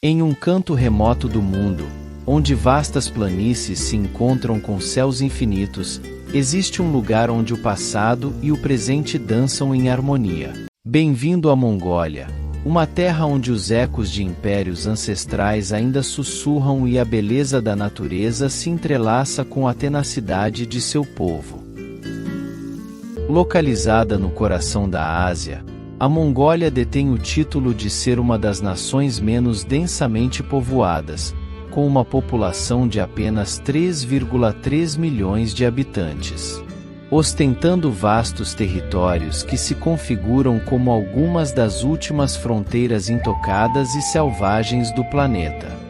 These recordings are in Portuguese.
Em um canto remoto do mundo, onde vastas planícies se encontram com céus infinitos, existe um lugar onde o passado e o presente dançam em harmonia. Bem-vindo à Mongólia, uma terra onde os ecos de impérios ancestrais ainda sussurram e a beleza da natureza se entrelaça com a tenacidade de seu povo. Localizada no coração da Ásia, a Mongólia detém o título de ser uma das nações menos densamente povoadas, com uma população de apenas 3,3 milhões de habitantes, ostentando vastos territórios que se configuram como algumas das últimas fronteiras intocadas e selvagens do planeta.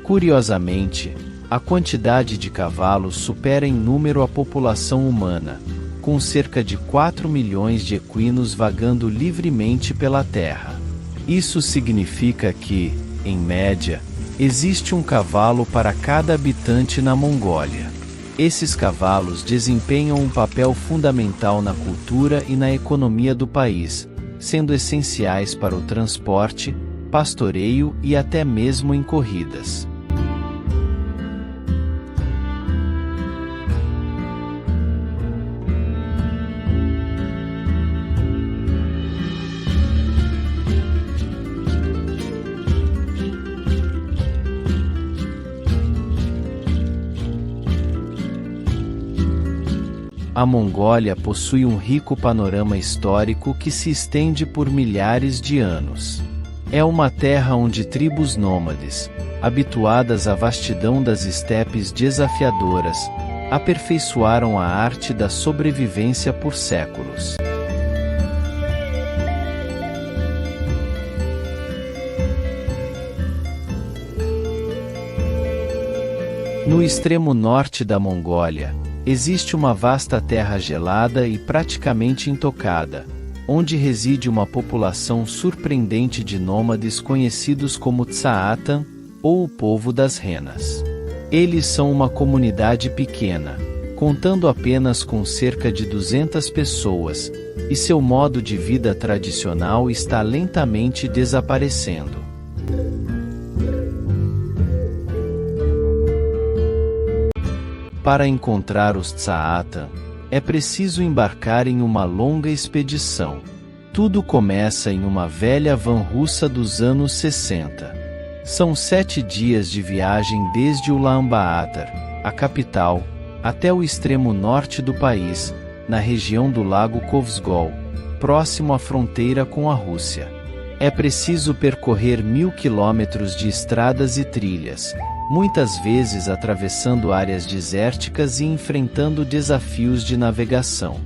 Curiosamente, a quantidade de cavalos supera em número a população humana, com cerca de 4 milhões de equinos vagando livremente pela terra. Isso significa que, em média, existe um cavalo para cada habitante na Mongólia. Esses cavalos desempenham um papel fundamental na cultura e na economia do país, sendo essenciais para o transporte, pastoreio e até mesmo em corridas. A Mongólia possui um rico panorama histórico que se estende por milhares de anos. É uma terra onde tribos nômades, habituadas à vastidão das estepes desafiadoras, aperfeiçoaram a arte da sobrevivência por séculos. No extremo norte da Mongólia, existe uma vasta terra gelada e praticamente intocada, onde reside uma população surpreendente de nômades conhecidos como Tsaatan, ou o povo das renas. Eles são uma comunidade pequena, contando apenas com cerca de 200 pessoas, e seu modo de vida tradicional está lentamente desaparecendo. Para encontrar os Tsaatan, é preciso embarcar em uma longa expedição. Tudo começa em uma velha van russa dos anos 60. São 7 dias de viagem desde Ulaanbaatar, a capital, até o extremo norte do país, na região do Lago Khövsgol, próximo à fronteira com a Rússia. É preciso percorrer 1000 quilômetros de estradas e trilhas, muitas vezes atravessando áreas desérticas e enfrentando desafios de navegação.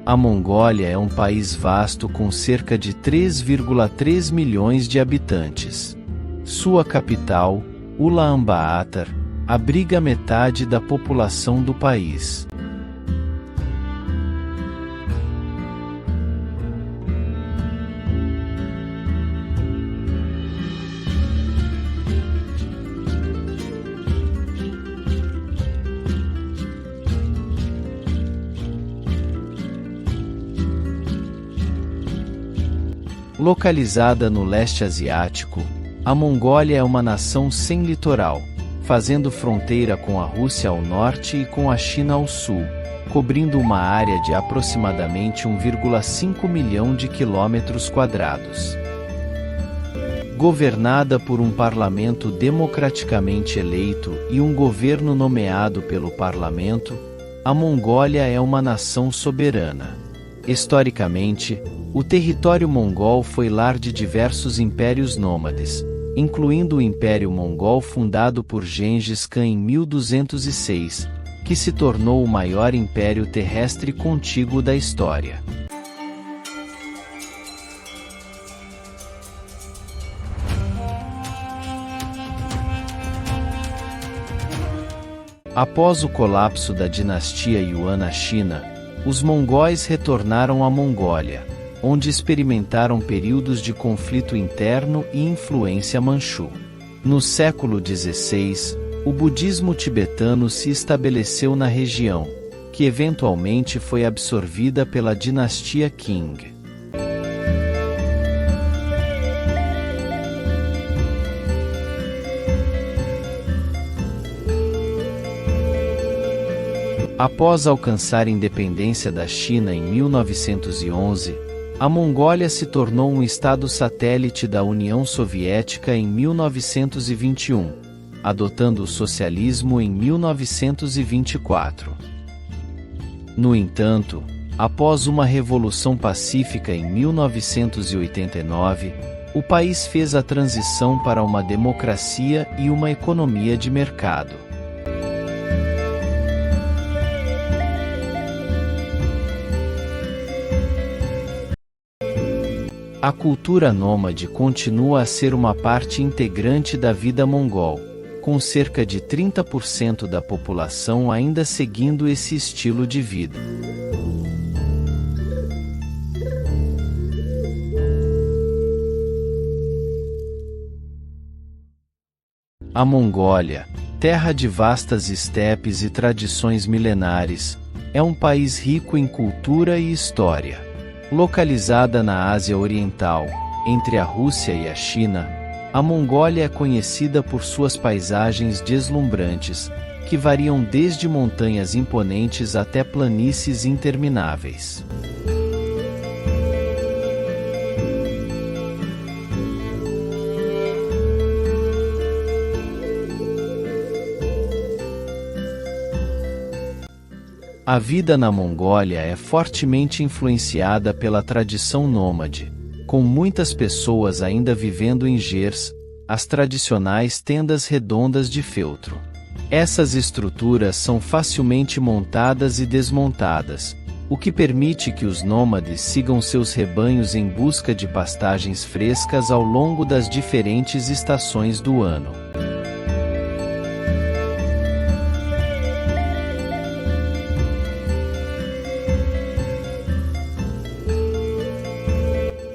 A Mongólia é um país vasto com cerca de 3,3 milhões de habitantes. Sua capital, Ulaanbaatar, abriga metade da população do país. Localizada no leste asiático, a Mongólia é uma nação sem litoral, fazendo fronteira com a Rússia ao norte e com a China ao sul, cobrindo uma área de aproximadamente 1,5 milhão de quilômetros quadrados. Governada por um parlamento democraticamente eleito e um governo nomeado pelo parlamento, a Mongólia é uma nação soberana. Historicamente, o território mongol foi lar de diversos impérios nômades, incluindo o Império Mongol fundado por Gengis Khan em 1206, que que se tornou o maior império terrestre contíguo da história. Após o colapso da dinastia Yuan na China, os mongóis retornaram à Mongólia, onde experimentaram períodos de conflito interno e influência manchu. No século XVI, o budismo tibetano se estabeleceu na região, que eventualmente foi absorvida pela dinastia Qing. Após alcançar independência da China em 1911, a Mongólia se tornou um estado satélite da União Soviética em 1921, adotando o socialismo em 1924. No entanto, após uma revolução pacífica em 1989, o país fez a transição para uma democracia e uma economia de mercado. A cultura nômade continua a ser uma parte integrante da vida mongol, com cerca de 30% da população ainda seguindo esse estilo de vida. A Mongólia, terra de vastas estepes e tradições milenares, é um país rico em cultura e história. Localizada na Ásia Oriental, entre a Rússia e a China, a Mongólia é conhecida por suas paisagens deslumbrantes, que variam desde montanhas imponentes até planícies intermináveis. A vida na Mongólia é fortemente influenciada pela tradição nômade, com muitas pessoas ainda vivendo em gers, as tradicionais tendas redondas de feltro. Essas estruturas são facilmente montadas e desmontadas, o que permite que os nômades sigam seus rebanhos em busca de pastagens frescas ao longo das diferentes estações do ano.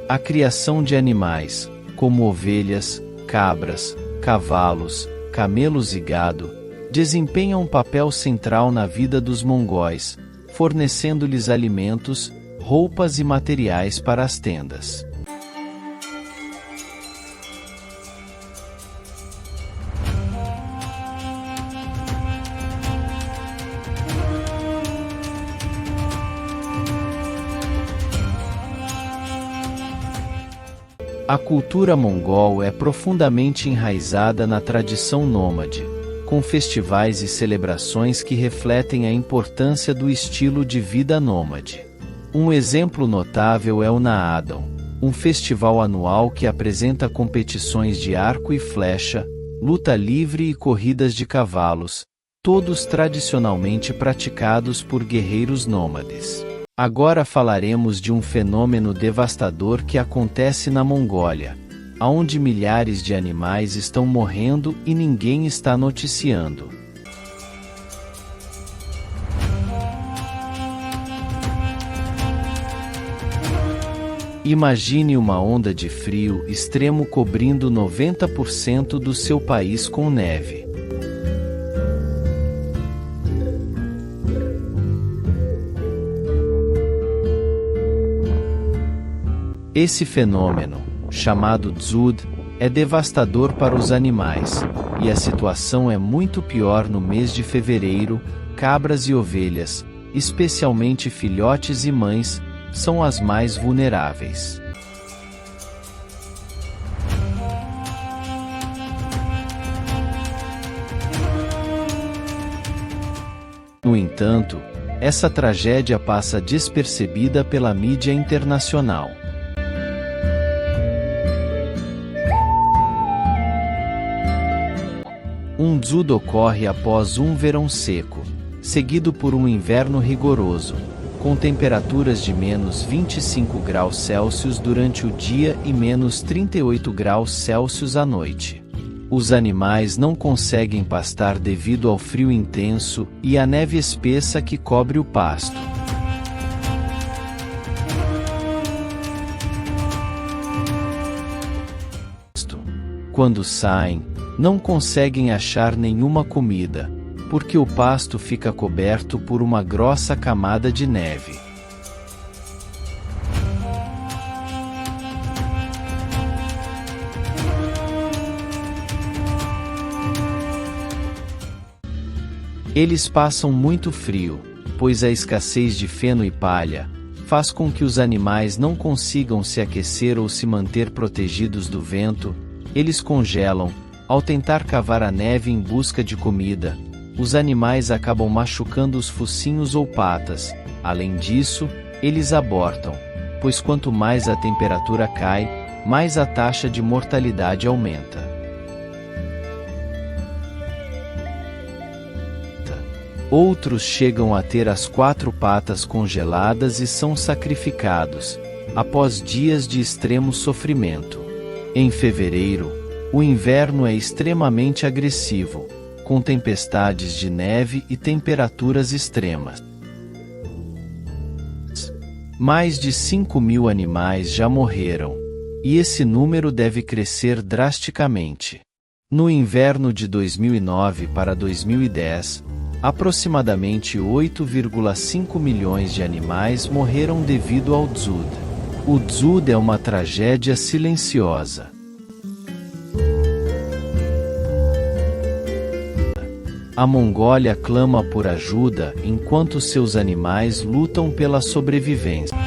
A criação de animais, como ovelhas, cabras, cavalos, camelos e gado, desempenha um papel central na vida dos mongóis, fornecendo-lhes alimentos, roupas e materiais para as tendas. A cultura mongol é profundamente enraizada na tradição nômade, com festivais e celebrações que refletem a importância do estilo de vida nômade. Um exemplo notável é o Naadam, um festival anual que apresenta competições de arco e flecha, luta livre e corridas de cavalos, todos tradicionalmente praticados por guerreiros nômades. Agora falaremos de um fenômeno devastador que acontece na Mongólia, onde milhares de animais estão morrendo e ninguém está noticiando. Imagine uma onda de frio extremo cobrindo 90% do seu país com neve. Esse fenômeno, chamado dzud, é devastador para os animais, e a situação é muito pior no mês de fevereiro. Cabras e ovelhas, especialmente filhotes e mães, são as mais vulneráveis. No entanto, essa tragédia passa despercebida pela mídia internacional. Um dzud ocorre após um verão seco, seguido por um inverno rigoroso, com temperaturas de menos 25 graus Celsius durante o dia e menos 38 graus Celsius à noite. Os animais não conseguem pastar devido ao frio intenso e à neve espessa que cobre o pasto. Quando saem, não conseguem achar nenhuma comida, porque o pasto fica coberto por uma grossa camada de neve. Eles passam muito frio, pois a escassez de feno e palha faz com que os animais não consigam se aquecer ou se manter protegidos do vento. Eles congelam. Ao tentar cavar a neve em busca de comida, os animais acabam machucando os focinhos ou patas. Além disso, eles abortam, pois quanto mais a temperatura cai, mais a taxa de mortalidade aumenta. Outros chegam a ter as 4 patas congeladas e são sacrificados, após dias de extremo sofrimento. Em fevereiro, o inverno é extremamente agressivo, com tempestades de neve e temperaturas extremas. Mais de 5.000 animais já morreram, e esse número deve crescer drasticamente. No inverno de 2009 para 2010, aproximadamente 8,5 milhões de animais morreram devido ao dzud. O dzud é uma tragédia silenciosa. A Mongólia clama por ajuda enquanto seus animais lutam pela sobrevivência.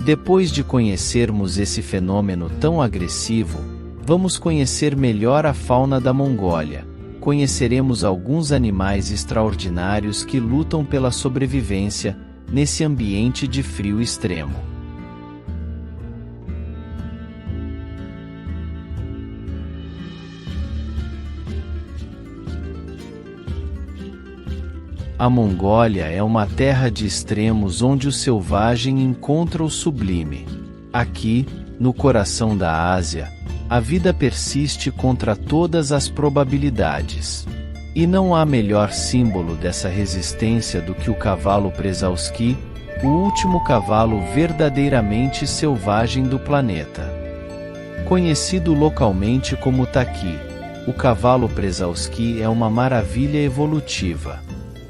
Depois de conhecermos esse fenômeno tão agressivo, vamos conhecer melhor a fauna da Mongólia. Conheceremos alguns animais extraordinários que lutam pela sobrevivência nesse ambiente de frio extremo. A Mongólia é uma terra de extremos onde o selvagem encontra o sublime. Aqui, no coração da Ásia, a vida persiste contra todas as probabilidades. E não há melhor símbolo dessa resistência do que o cavalo Przewalski, o último cavalo verdadeiramente selvagem do planeta. Conhecido localmente como Taki, o cavalo Przewalski é uma maravilha evolutiva.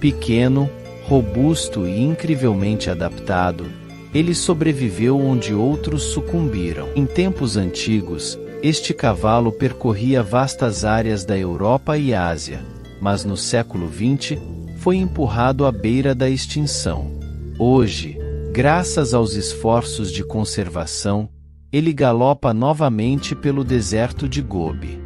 Pequeno, robusto e incrivelmente adaptado, ele sobreviveu onde outros sucumbiram. Em tempos antigos, este cavalo percorria vastas áreas da Europa e Ásia, mas no século XX, foi empurrado à beira da extinção. Hoje, graças aos esforços de conservação, ele galopa novamente pelo deserto de Gobi.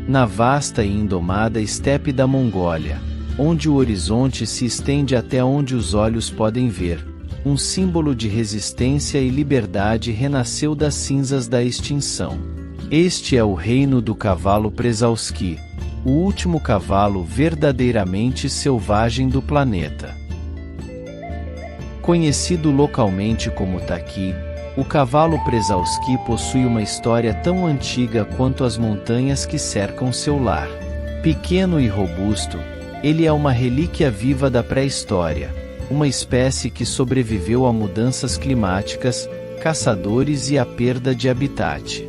Na vasta e indomada estepe da Mongólia, onde o horizonte se estende até onde os olhos podem ver, um símbolo de resistência e liberdade renasceu das cinzas da extinção. Este é o reino do cavalo Przewalski, o último cavalo verdadeiramente selvagem do planeta. Conhecido localmente como Taki, o cavalo Przewalski possui uma história tão antiga quanto as montanhas que cercam seu lar. Pequeno e robusto, ele é uma relíquia viva da pré-história, uma espécie que sobreviveu a mudanças climáticas, caçadores e à perda de habitat.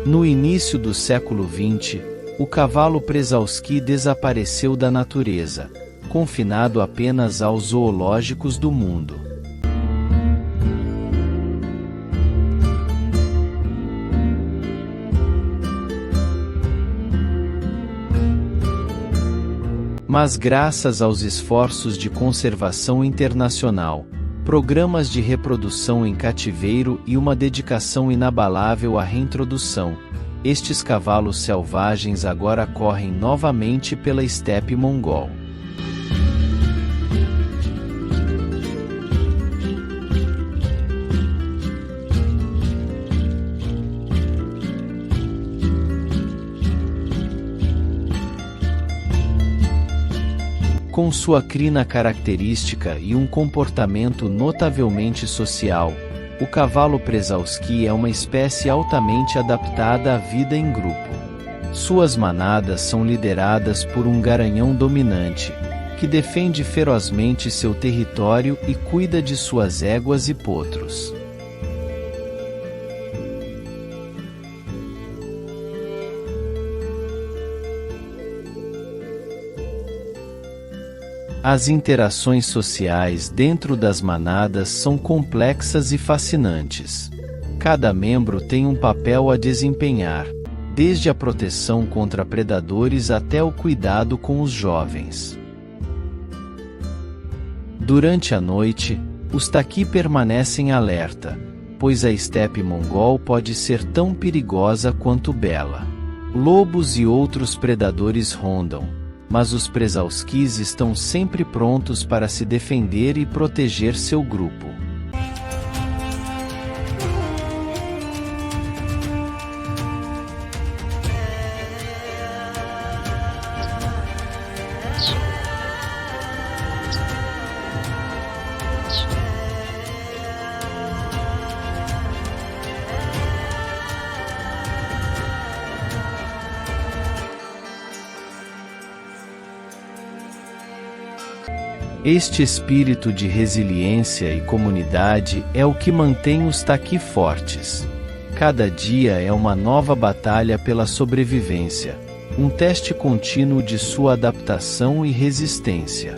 No início do século XX, o cavalo Przewalski desapareceu da natureza, confinado apenas aos zoológicos do mundo. Mas graças aos esforços de conservação internacional, programas de reprodução em cativeiro e uma dedicação inabalável à reintrodução, estes cavalos selvagens agora correm novamente pela estepe mongol. Com sua crina característica e um comportamento notavelmente social, o cavalo Przewalski é uma espécie altamente adaptada à vida em grupo. Suas manadas são lideradas por um garanhão dominante, que defende ferozmente seu território e cuida de suas éguas e potros. As interações sociais dentro das manadas são complexas e fascinantes. Cada membro tem um papel a desempenhar, desde a proteção contra predadores até o cuidado com os jovens. Durante a noite, os taqui permanecem alerta, pois a estepe mongol pode ser tão perigosa quanto bela. Lobos e outros predadores rondam, mas os Przewalskis estão sempre prontos para se defender e proteger seu grupo. Este espírito de resiliência e comunidade é o que mantém os taqui fortes. Cada dia é uma nova batalha pela sobrevivência, um teste contínuo de sua adaptação e resistência.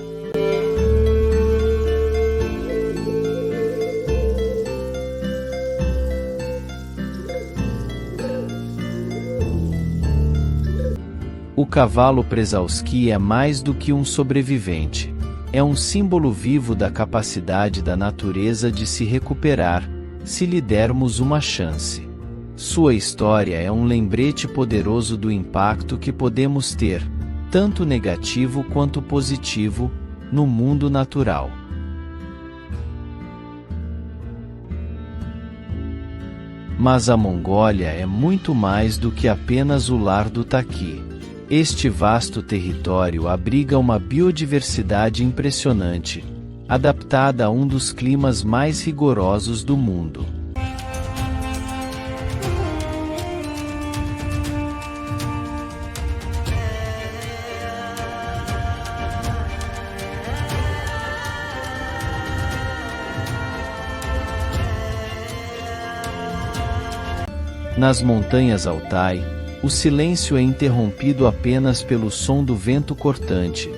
O cavalo Przewalski é mais do que um sobrevivente. É um símbolo vivo da capacidade da natureza de se recuperar, se lhe dermos uma chance. Sua história é um lembrete poderoso do impacto que podemos ter, tanto negativo quanto positivo, no mundo natural. Mas a Mongólia é muito mais do que apenas o lar do taqui. Este vasto território abriga uma biodiversidade impressionante, adaptada a um dos climas mais rigorosos do mundo. Nas montanhas Altai, o silêncio é interrompido apenas pelo som do vento cortante.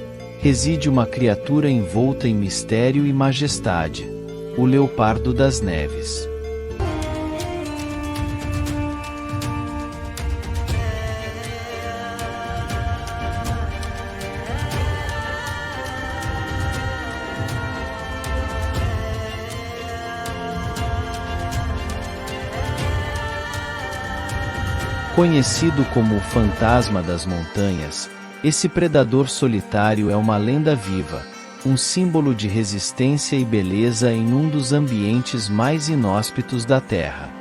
Reside uma criatura envolta em mistério e majestade: o leopardo das neves. Conhecido como o fantasma das montanhas, esse predador solitário é uma lenda viva, um símbolo de resistência e beleza em um dos ambientes mais inóspitos da Terra.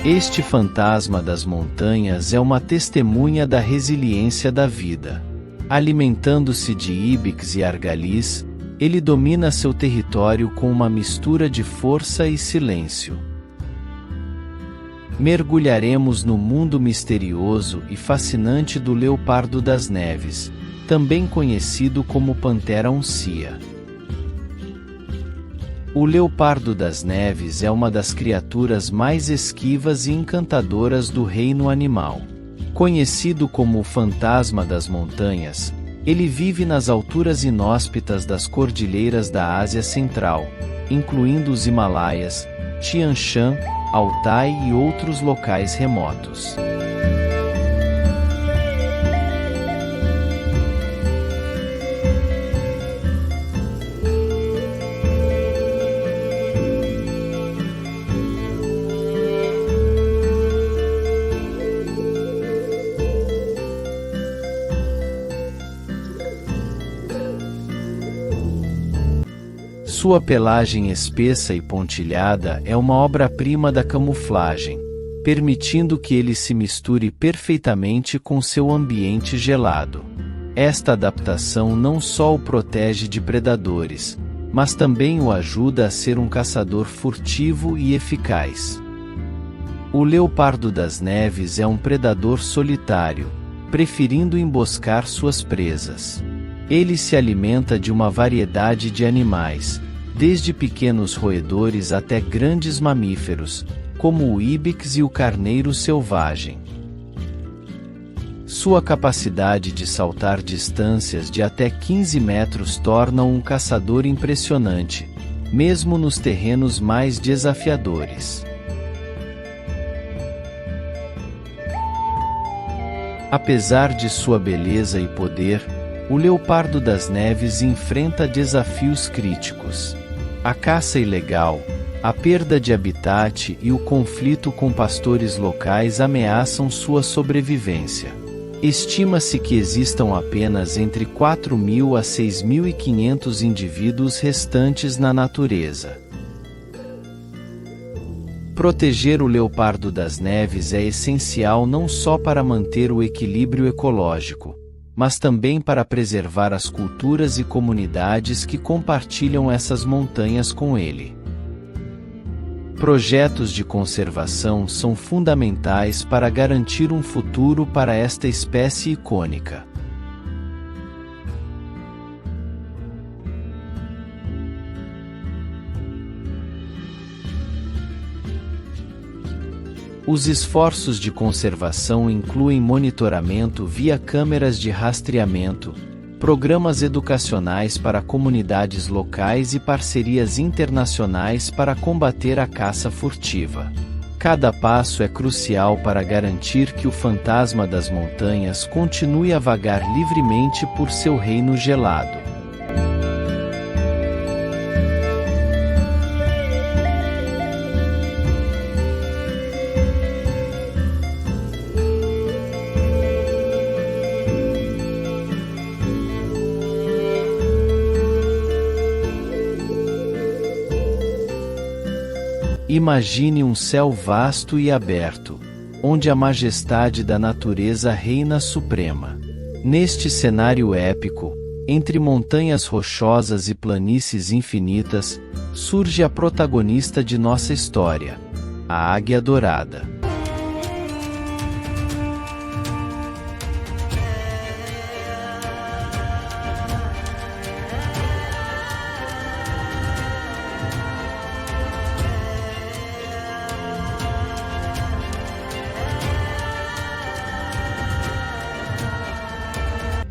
Este fantasma das montanhas é uma testemunha da resiliência da vida. Alimentando-se de íbex e argalis, ele domina seu território com uma mistura de força e silêncio. Mergulharemos no mundo misterioso e fascinante do leopardo das neves, também conhecido como pantera uncia. O leopardo das neves é uma das criaturas mais esquivas e encantadoras do reino animal. Conhecido como o fantasma das montanhas, Ele vive nas alturas inóspitas das cordilheiras da Ásia Central, incluindo os Himalaias, Tian Shan, Altai e outros locais remotos. Sua pelagem espessa e pontilhada é uma obra-prima da camuflagem, permitindo que ele se misture perfeitamente com seu ambiente gelado. Esta adaptação não só o protege de predadores, mas também o ajuda a ser um caçador furtivo e eficaz. O leopardo das neves é um predador solitário, preferindo emboscar suas presas. Ele se alimenta de uma variedade de animais, desde pequenos roedores até grandes mamíferos, como o íbex e o carneiro selvagem. Sua capacidade de saltar distâncias de até 15 metros torna-o um caçador impressionante, mesmo nos terrenos mais desafiadores. Apesar de sua beleza e poder, o leopardo das neves enfrenta desafios críticos. A caça ilegal, a perda de habitat e o conflito com pastores locais ameaçam sua sobrevivência. Estima-se que existam apenas entre 4.000 a 6.500 indivíduos restantes na natureza. Proteger o leopardo das neves é essencial não só para manter o equilíbrio ecológico, mas também para preservar as culturas e comunidades que compartilham essas montanhas com ele. Projetos de conservação são fundamentais para garantir um futuro para esta espécie icônica. Os esforços de conservação incluem monitoramento via câmeras de rastreamento, programas educacionais para comunidades locais e parcerias internacionais para combater a caça furtiva. Cada passo é crucial para garantir que o fantasma das montanhas continue a vagar livremente por seu reino gelado. Imagine um céu vasto e aberto, onde a majestade da natureza reina suprema. Neste cenário épico, entre montanhas rochosas e planícies infinitas, surge a protagonista de nossa história, a águia dourada.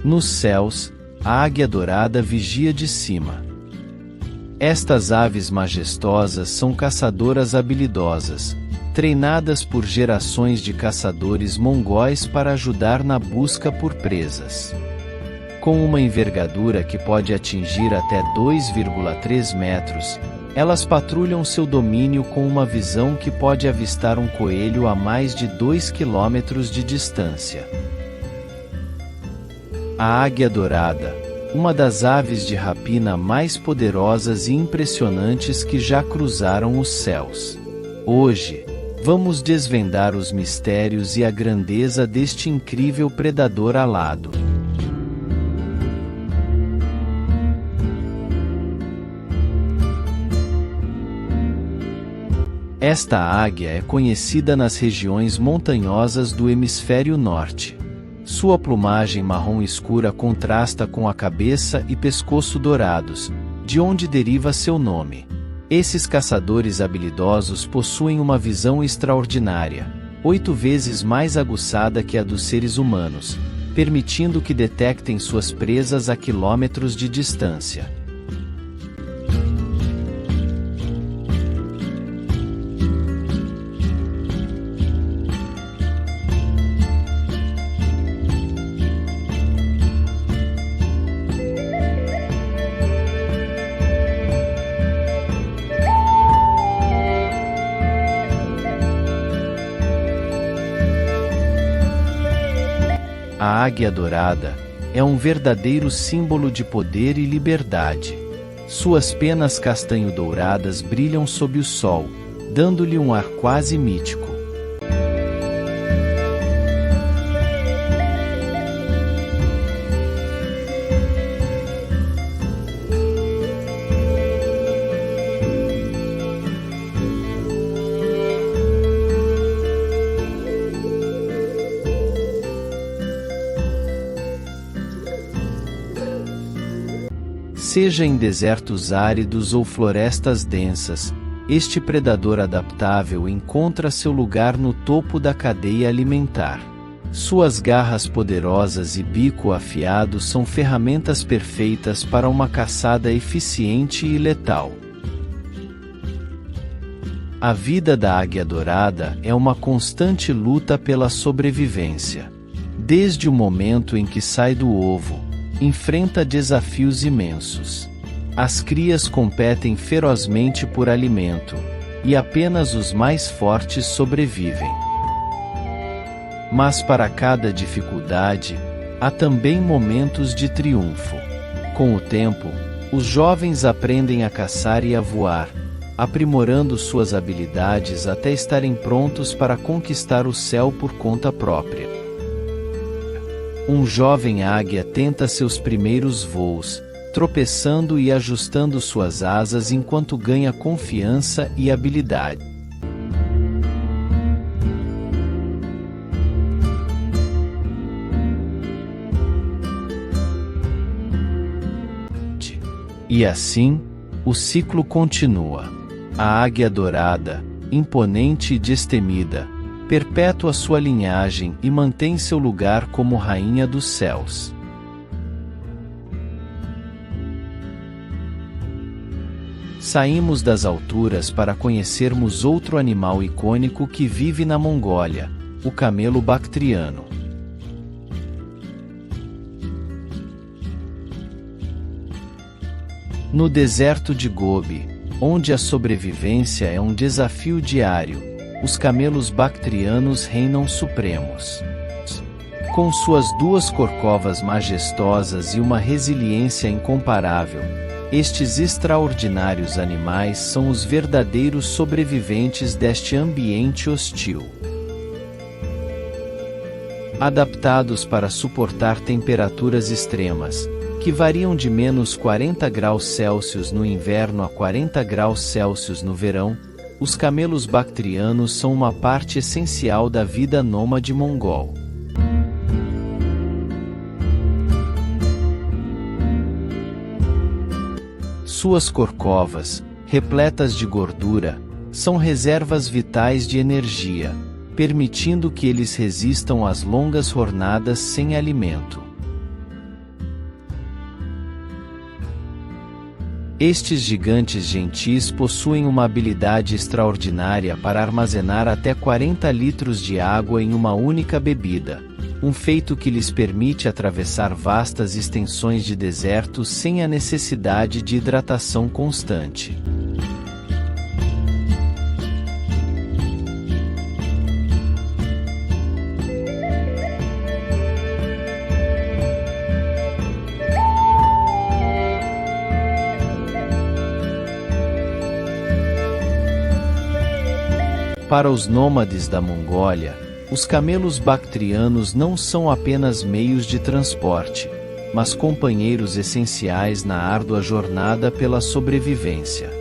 Nos céus, a águia dourada vigia de cima. Estas aves majestosas são caçadoras habilidosas, treinadas por gerações de caçadores mongóis para ajudar na busca por presas. Com uma envergadura que pode atingir até 2,3 metros, elas patrulham seu domínio com uma visão que pode avistar um coelho a mais de 2 quilômetros de distância. A águia dourada, uma das aves de rapina mais poderosas e impressionantes que já cruzaram os céus. Hoje, vamos desvendar os mistérios e a grandeza deste incrível predador alado. Esta águia é conhecida nas regiões montanhosas do hemisfério norte. Sua plumagem marrom escura contrasta com a cabeça e pescoço dourados, de onde deriva seu nome. Esses caçadores habilidosos possuem uma visão extraordinária, 8 vezes mais aguçada que a dos seres humanos, permitindo que detectem suas presas a quilômetros de distância. A águia dourada é um verdadeiro símbolo de poder e liberdade. Suas penas castanho-douradas brilham sob o sol, dando-lhe um ar quase mítico. Seja em desertos áridos ou florestas densas, este predador adaptável encontra seu lugar no topo da cadeia alimentar. Suas garras poderosas e bico afiado são ferramentas perfeitas para uma caçada eficiente e letal. A vida da águia dourada é uma constante luta pela sobrevivência. Desde o momento em que sai do ovo, enfrenta desafios imensos. As crias competem ferozmente por alimento, e apenas os mais fortes sobrevivem. Mas para cada dificuldade, há também momentos de triunfo. Com o tempo, os jovens aprendem a caçar e a voar, aprimorando suas habilidades até estarem prontos para conquistar o céu por conta própria. Um jovem águia tenta seus primeiros voos, tropeçando e ajustando suas asas enquanto ganha confiança e habilidade. E assim, o ciclo continua. A águia dourada, imponente e destemida, perpétua sua linhagem e mantém seu lugar como rainha dos céus. Saímos das alturas para conhecermos outro animal icônico que vive na Mongólia, o camelo bactriano. No deserto de Gobi, onde a sobrevivência é um desafio diário, os camelos bactrianos reinam supremos. Com suas duas corcovas majestosas e uma resiliência incomparável, estes extraordinários animais são os verdadeiros sobreviventes deste ambiente hostil. Adaptados para suportar temperaturas extremas, que variam de menos 40 graus Celsius no inverno a 40 graus Celsius no verão, os camelos bactrianos são uma parte essencial da vida nômade mongol. Suas corcovas, repletas de gordura, são reservas vitais de energia, permitindo que eles resistam às longas jornadas sem alimento. Estes gigantes gentis possuem uma habilidade extraordinária para armazenar até 40 litros de água em uma única bebida, um feito que lhes permite atravessar vastas extensões de deserto sem a necessidade de hidratação constante. Para os nômades da Mongólia, os camelos bactrianos não são apenas meios de transporte, mas companheiros essenciais na árdua jornada pela sobrevivência.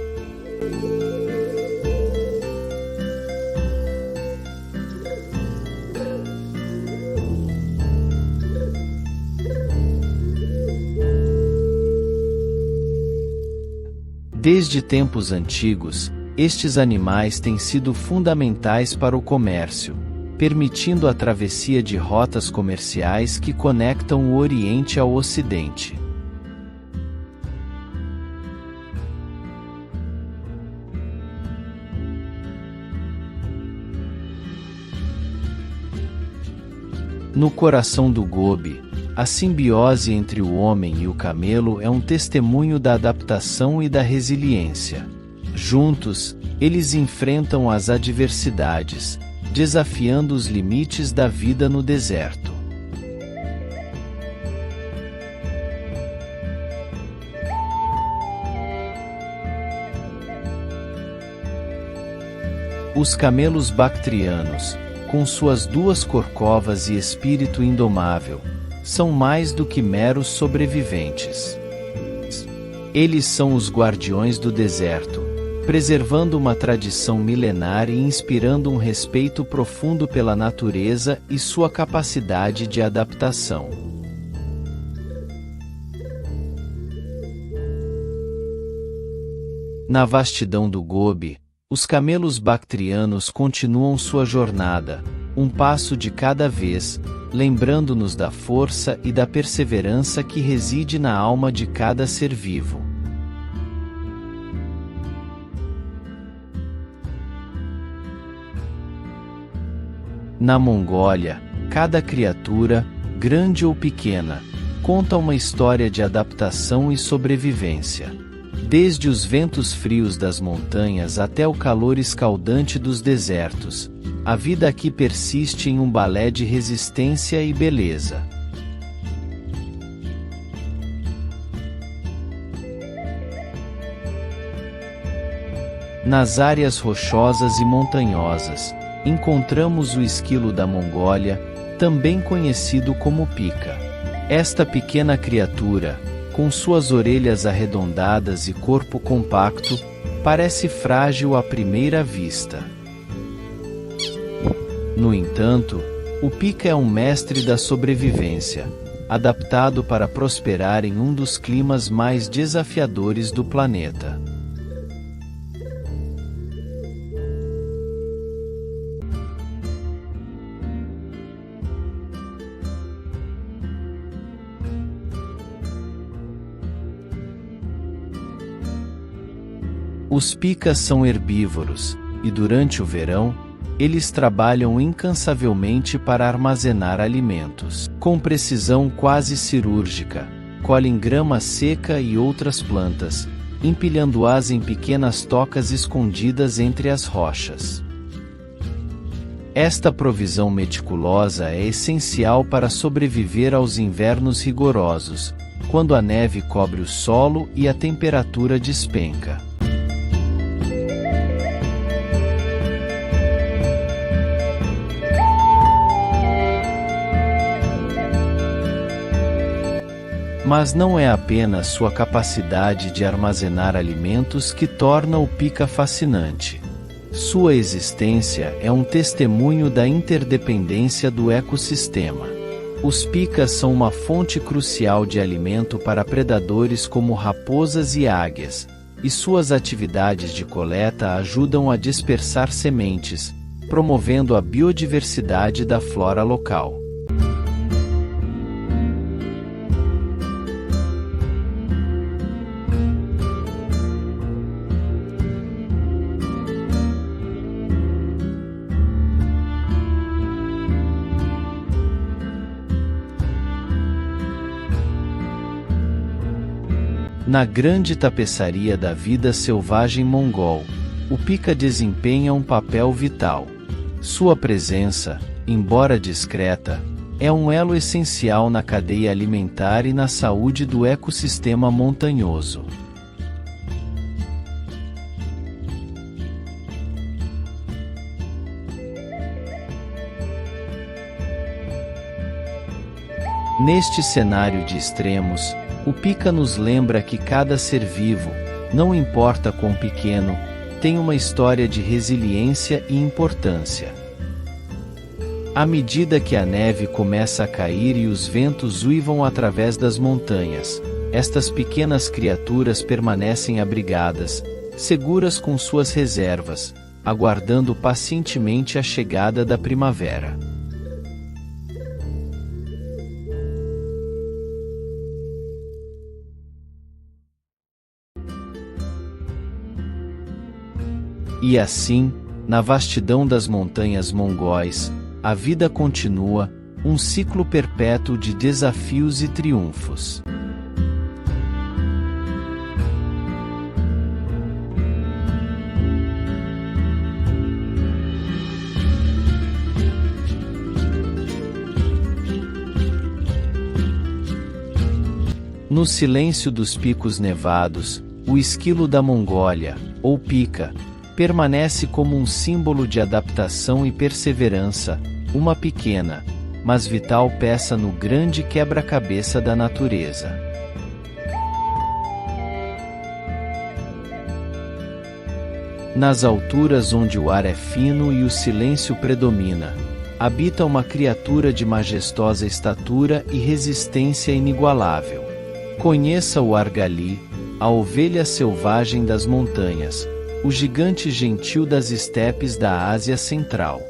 Desde tempos antigos, estes animais têm sido fundamentais para o comércio, permitindo a travessia de rotas comerciais que conectam o Oriente ao Ocidente. No coração do Gobi, a simbiose entre o homem e o camelo é um testemunho da adaptação e da resiliência. Juntos, eles enfrentam as adversidades, desafiando os limites da vida no deserto. Os camelos bactrianos, com suas duas corcovas e espírito indomável, são mais do que meros sobreviventes. Eles são os guardiões do deserto, preservando uma tradição milenar e inspirando um respeito profundo pela natureza e sua capacidade de adaptação. Na vastidão do Gobi, os camelos bactrianos continuam sua jornada, um passo de cada vez, lembrando-nos da força e da perseverança que reside na alma de cada ser vivo. Na Mongólia, cada criatura, grande ou pequena, conta uma história de adaptação e sobrevivência. Desde os ventos frios das montanhas até o calor escaldante dos desertos, a vida aqui persiste em um balé de resistência e beleza. Nas áreas rochosas e montanhosas, encontramos o esquilo da Mongólia, também conhecido como pica. Esta pequena criatura, com suas orelhas arredondadas e corpo compacto, parece frágil à primeira vista. No entanto, o pica é um mestre da sobrevivência, adaptado para prosperar em um dos climas mais desafiadores do planeta. Os picas são herbívoros, e durante o verão, eles trabalham incansavelmente para armazenar alimentos. Com precisão quase cirúrgica, colhem grama seca e outras plantas, empilhando-as em pequenas tocas escondidas entre as rochas. Esta provisão meticulosa é essencial para sobreviver aos invernos rigorosos, quando a neve cobre o solo e a temperatura despenca. Mas não é apenas sua capacidade de armazenar alimentos que torna o pica fascinante. Sua existência é um testemunho da interdependência do ecossistema. Os picas são uma fonte crucial de alimento para predadores como raposas e águias, e suas atividades de coleta ajudam a dispersar sementes, promovendo a biodiversidade da flora local. Na grande tapeçaria da vida selvagem mongol, o pica desempenha um papel vital. Sua presença, embora discreta, é um elo essencial na cadeia alimentar e na saúde do ecossistema montanhoso. Neste cenário de extremos, o pica nos lembra que cada ser vivo, não importa quão pequeno, tem uma história de resiliência e importância. À medida que a neve começa a cair e os ventos uivam através das montanhas, estas pequenas criaturas permanecem abrigadas, seguras com suas reservas, aguardando pacientemente a chegada da primavera. E assim, na vastidão das montanhas mongóis, a vida continua, um ciclo perpétuo de desafios e triunfos. No silêncio dos picos nevados, o esquilo da Mongólia, ou pica, permanece como um símbolo de adaptação e perseverança, uma pequena, mas vital peça no grande quebra-cabeça da natureza. Nas alturas onde o ar é fino e o silêncio predomina, habita uma criatura de majestosa estatura e resistência inigualável. Conheça o argali, a ovelha selvagem das montanhas, o gigante gentil das estepes da Ásia Central.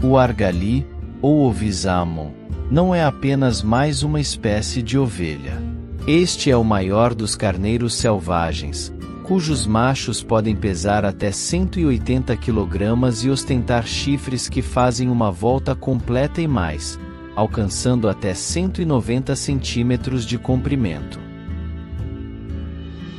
O argali, ou ovisamon, não é apenas mais uma espécie de ovelha. Este é o maior dos carneiros selvagens, cujos machos podem pesar até 180 kg e ostentar chifres que fazem uma volta completa e mais, alcançando até 190 centímetros de comprimento.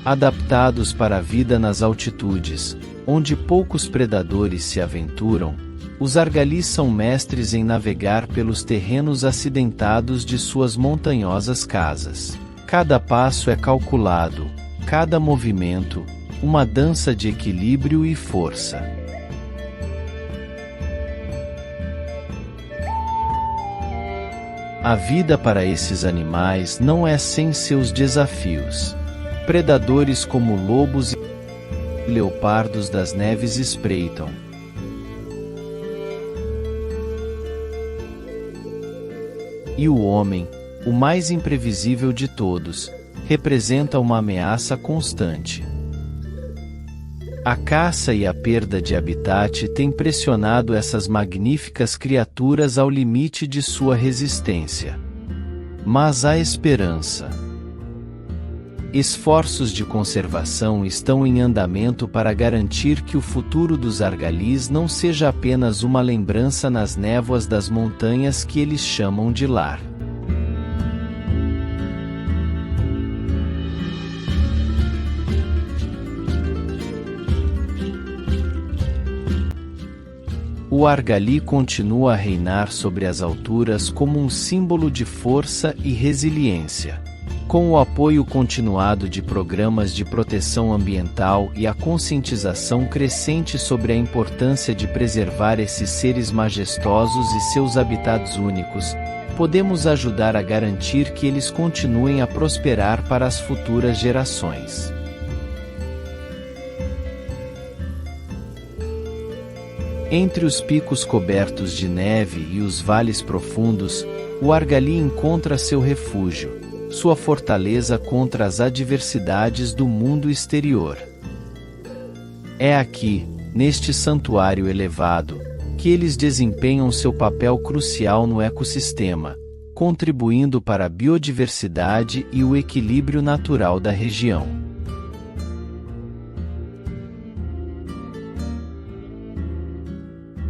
Adaptados para a vida nas altitudes, onde poucos predadores se aventuram, os argalis são mestres em navegar pelos terrenos acidentados de suas montanhosas casas. Cada passo é calculado, cada movimento, uma dança de equilíbrio e força. A vida para esses animais não é sem seus desafios. Predadores como lobos e leopardos das neves espreitam. E o homem, o mais imprevisível de todos, representa uma ameaça constante. A caça e a perda de habitat têm pressionado essas magníficas criaturas ao limite de sua resistência. Mas há esperança. Esforços de conservação estão em andamento para garantir que o futuro dos argalis não seja apenas uma lembrança nas névoas das montanhas que eles chamam de lar. O argali continua a reinar sobre as alturas como um símbolo de força e resiliência. Com o apoio continuado de programas de proteção ambiental e a conscientização crescente sobre a importância de preservar esses seres majestosos e seus habitats únicos, podemos ajudar a garantir que eles continuem a prosperar para as futuras gerações. Entre os picos cobertos de neve e os vales profundos, o argali encontra seu refúgio, sua fortaleza contra as adversidades do mundo exterior. É aqui, neste santuário elevado, que eles desempenham seu papel crucial no ecossistema, contribuindo para a biodiversidade e o equilíbrio natural da região.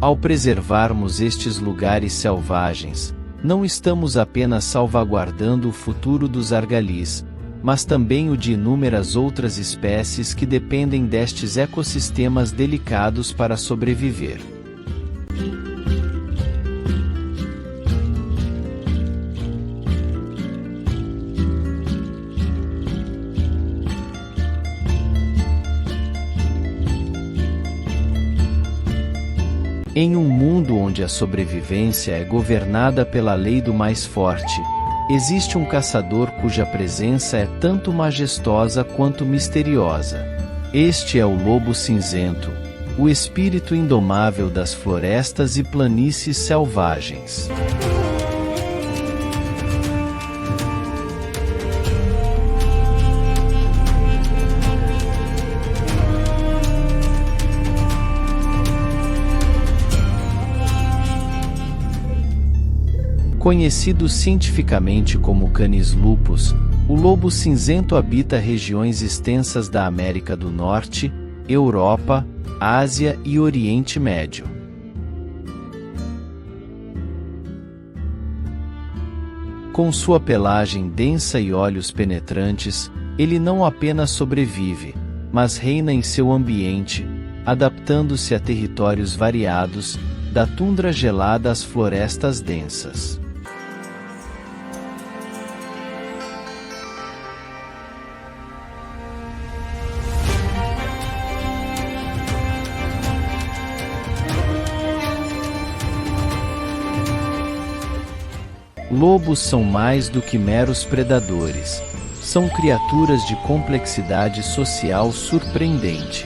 Ao preservarmos estes lugares selvagens, não estamos apenas salvaguardando o futuro dos argalis, mas também o de inúmeras outras espécies que dependem destes ecossistemas delicados para sobreviver. Em um mundo onde a sobrevivência é governada pela lei do mais forte, existe um caçador cuja presença é tanto majestosa quanto misteriosa. Este é o lobo cinzento, o espírito indomável das florestas e planícies selvagens. Conhecido cientificamente como Canis lupus, o lobo cinzento habita regiões extensas da América do Norte, Europa, Ásia e Oriente Médio. Com sua pelagem densa e olhos penetrantes, ele não apenas sobrevive, mas reina em seu ambiente, adaptando-se a territórios variados, da tundra gelada às florestas densas. Lobos são mais do que meros predadores. São criaturas de complexidade social surpreendente.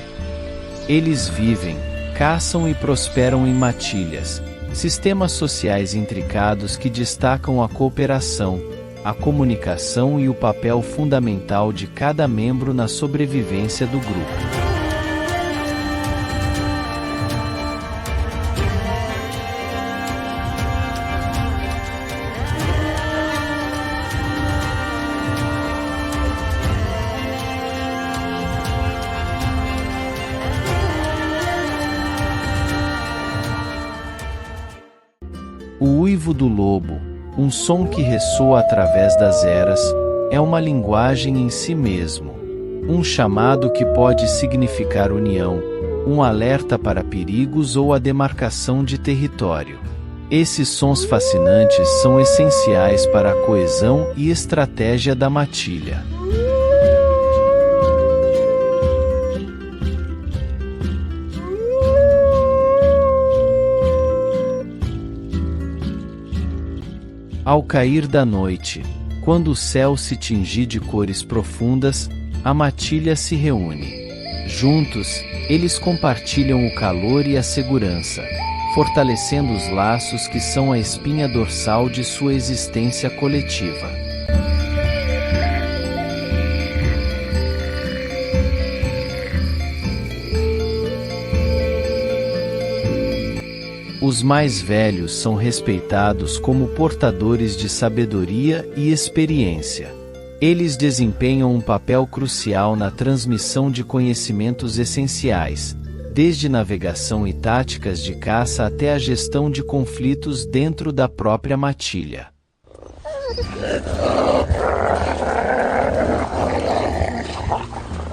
Eles vivem, caçam e prosperam em matilhas, sistemas sociais intricados que destacam a cooperação, a comunicação e o papel fundamental de cada membro na sobrevivência do grupo. O uivo do lobo, um som que ressoa através das eras, é uma linguagem em si mesmo. Um chamado que pode significar união, um alerta para perigos ou a demarcação de território. Esses sons fascinantes são essenciais para a coesão e estratégia da matilha. Ao cair da noite, quando o céu se tingir de cores profundas, a matilha se reúne. Juntos, eles compartilham o calor e a segurança, fortalecendo os laços que são a espinha dorsal de sua existência coletiva. Os mais velhos são respeitados como portadores de sabedoria e experiência. Eles desempenham um papel crucial na transmissão de conhecimentos essenciais, desde navegação e táticas de caça até a gestão de conflitos dentro da própria matilha.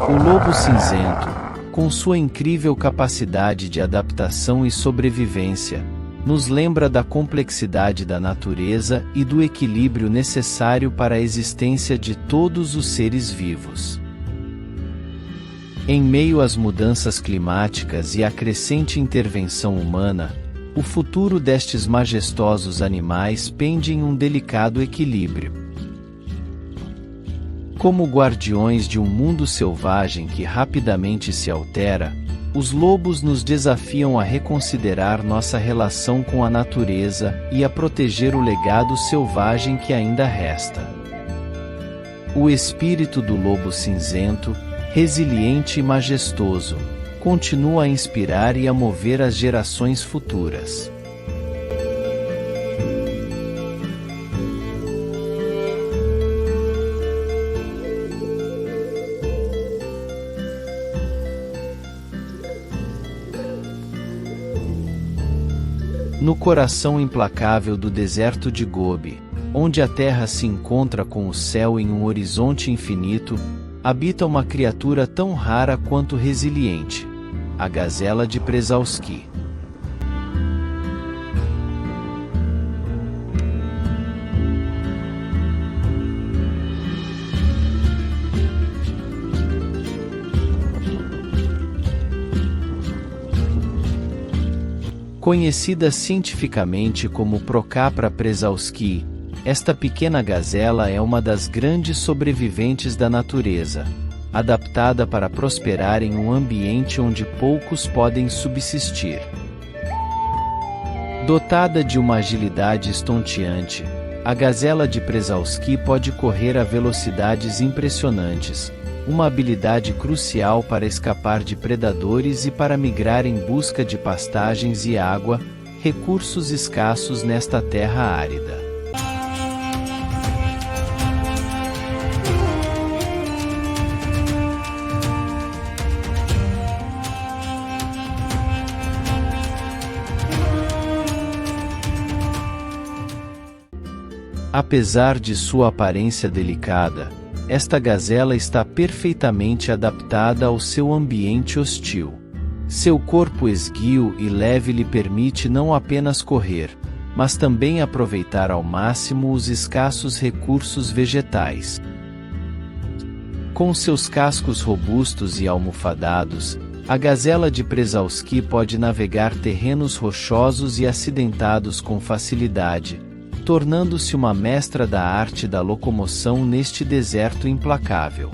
O lobo cinzento, com sua incrível capacidade de adaptação e sobrevivência, nos lembra da complexidade da natureza e do equilíbrio necessário para a existência de todos os seres vivos. Em meio às mudanças climáticas e à crescente intervenção humana, o futuro destes majestosos animais pende em um delicado equilíbrio. Como guardiões de um mundo selvagem que rapidamente se altera, os lobos nos desafiam a reconsiderar nossa relação com a natureza e a proteger o legado selvagem que ainda resta. O espírito do lobo cinzento, resiliente e majestoso, continua a inspirar e a mover as gerações futuras. No coração implacável do deserto de Gobi, onde a terra se encontra com o céu em um horizonte infinito, habita uma criatura tão rara quanto resiliente, a gazela de Przewalski. Conhecida cientificamente como Procapra przewalski, esta pequena gazela é uma das grandes sobreviventes da natureza, adaptada para prosperar em um ambiente onde poucos podem subsistir. Dotada de uma agilidade estonteante, a gazela de Przewalski pode correr a velocidades impressionantes, uma habilidade crucial para escapar de predadores e para migrar em busca de pastagens e água, recursos escassos nesta terra árida. Apesar de sua aparência delicada, esta gazela está perfeitamente adaptada ao seu ambiente hostil. Seu corpo esguio e leve lhe permite não apenas correr, mas também aproveitar ao máximo os escassos recursos vegetais. Com seus cascos robustos e almofadados, a gazela de Przewalski pode navegar terrenos rochosos e acidentados com facilidade, tornando-se uma mestra da arte da locomoção neste deserto implacável.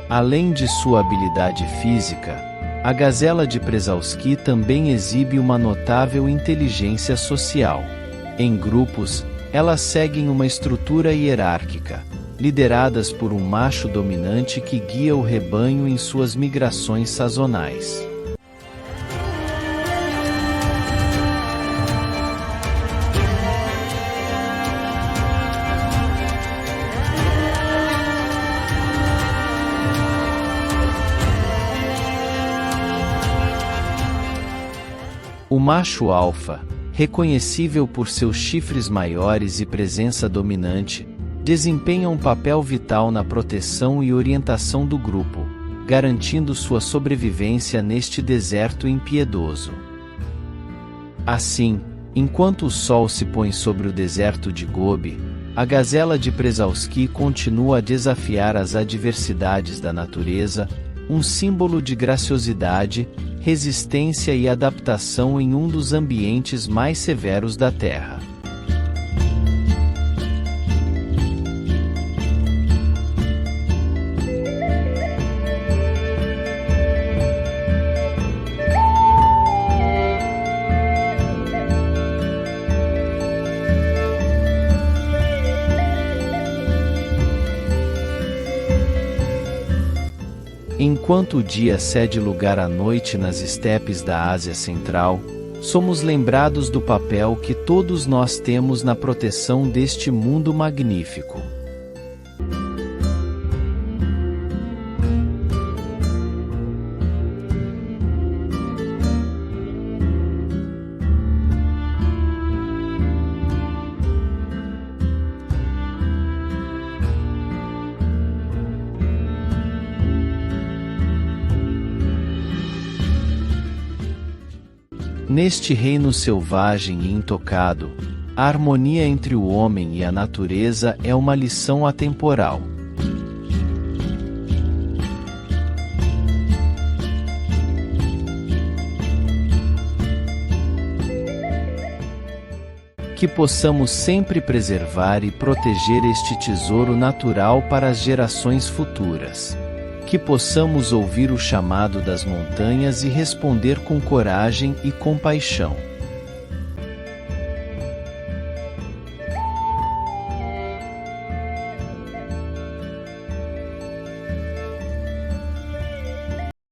Além de sua habilidade física, a gazela de Przewalski também exibe uma notável inteligência social. Em grupos, elas seguem uma estrutura hierárquica, lideradas por um macho dominante que guia o rebanho em suas migrações sazonais. O macho alfa, reconhecível por seus chifres maiores e presença dominante, desempenha um papel vital na proteção e orientação do grupo, garantindo sua sobrevivência neste deserto impiedoso. Assim, enquanto o sol se põe sobre o deserto de Gobi, a gazela de Przewalski continua a desafiar as adversidades da natureza, um símbolo de graciosidade, resistência e adaptação em um dos ambientes mais severos da Terra. Enquanto o dia cede lugar à noite nas estepes da Ásia Central, somos lembrados do papel que todos nós temos na proteção deste mundo magnífico. Neste reino selvagem e intocado, a harmonia entre o homem e a natureza é uma lição atemporal. Que possamos sempre preservar e proteger este tesouro natural para as gerações futuras. Que possamos ouvir o chamado das montanhas e responder com coragem e compaixão.